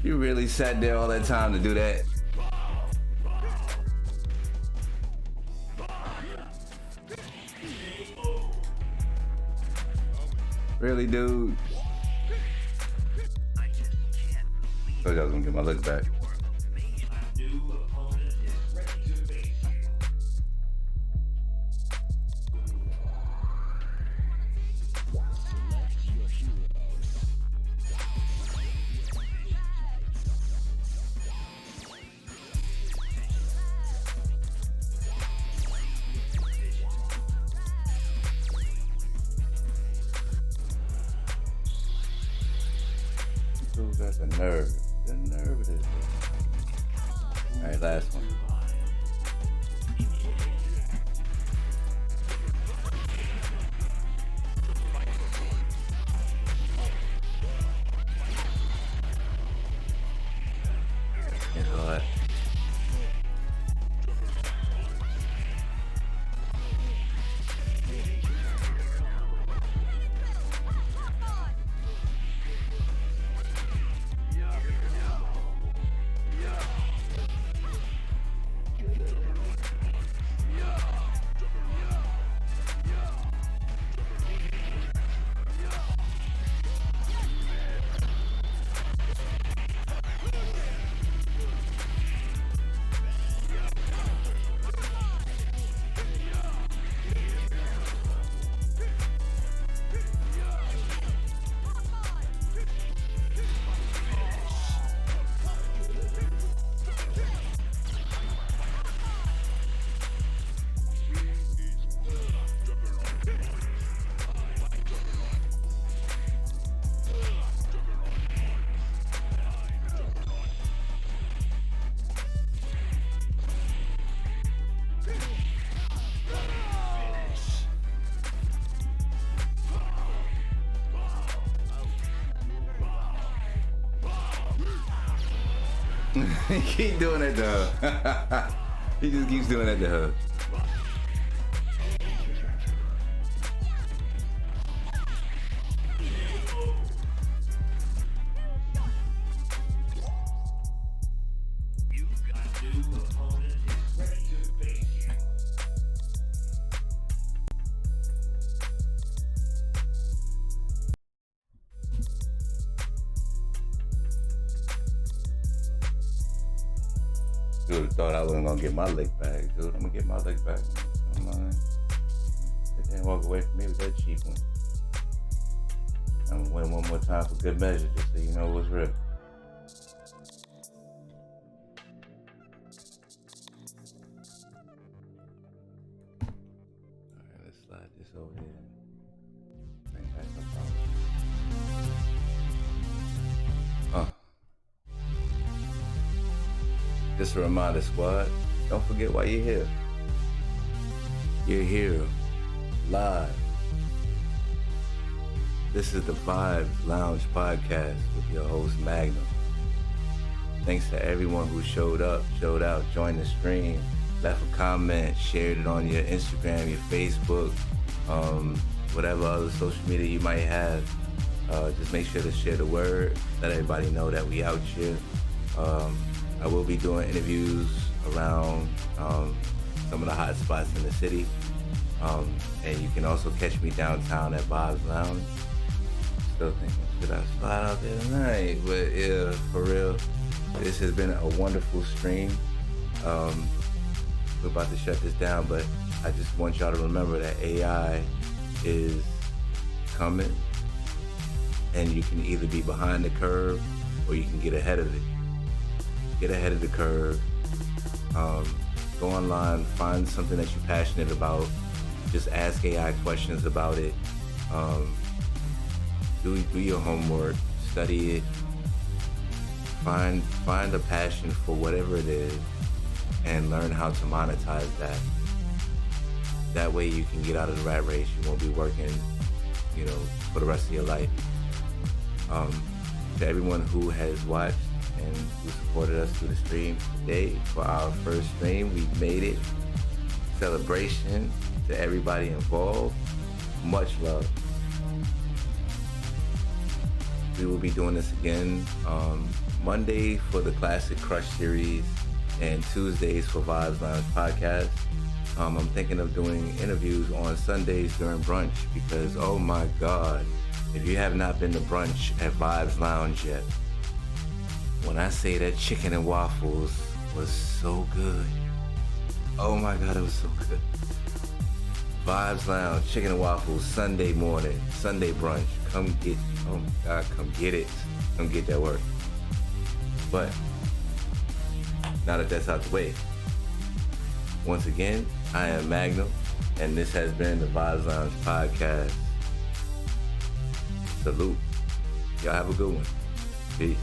You really sat there all that time to do that? Really, dude? Told you I was gonna get my look back. Dude got the nerve. The nerve of this thing. Alright, last one. It's hot. He keep doing it to her. He just keeps doing it to her. Dude thought I wasn't gonna get my leg back, dude. I'm gonna get my leg back. Come on. Sit there and walk away from me with that cheap one. I'm gonna win one more time for good measure, just so you know what's real. Alright, let's slide this over here. Bring back the power. Just a reminder, squad, don't forget why you're here. You're here, live. This is the Vibez Lounge Podcast with your host, Magnum. Thanks to everyone who showed up, showed out, joined the stream, left a comment, shared it on your Instagram, your Facebook, whatever other social media you might have. Just make sure to share the word, let everybody know that we out here. I will be doing interviews around some of the hot spots in the city. And you can also catch me downtown at Vibez Lounge. Still thinking, should I slide out there tonight? But yeah, for real, this has been a wonderful stream. we're about to shut this down, but I just want y'all to remember that AI is coming, and you can either be behind the curve or you can get ahead of it. Get ahead of the curve. Go online, find something that you're passionate about. Just ask AI questions about it. Do your homework, study it. Find a passion for whatever it is, and learn how to monetize that. That way you can get out of the rat race. You won't be working, for the rest of your life. To everyone who has watched and who supported us through the stream today for our first stream, we made it. Celebration to everybody involved. Much love. We will be doing this again Monday for the Classic Crush series and Tuesdays for Vibes Lounge podcast. I'm thinking of doing interviews on Sundays during brunch because, oh my God, if you have not been to brunch at Vibes Lounge yet, when I say that chicken and waffles was so good, oh my God, it was so good. Vibes Lounge, chicken and waffles, Sunday morning, Sunday brunch. Come get it. Come get that work. But now that that's out the way, once again, I am Magnum, and this has been the Vibes Lounge podcast. Salute. Y'all have a good one. Peace.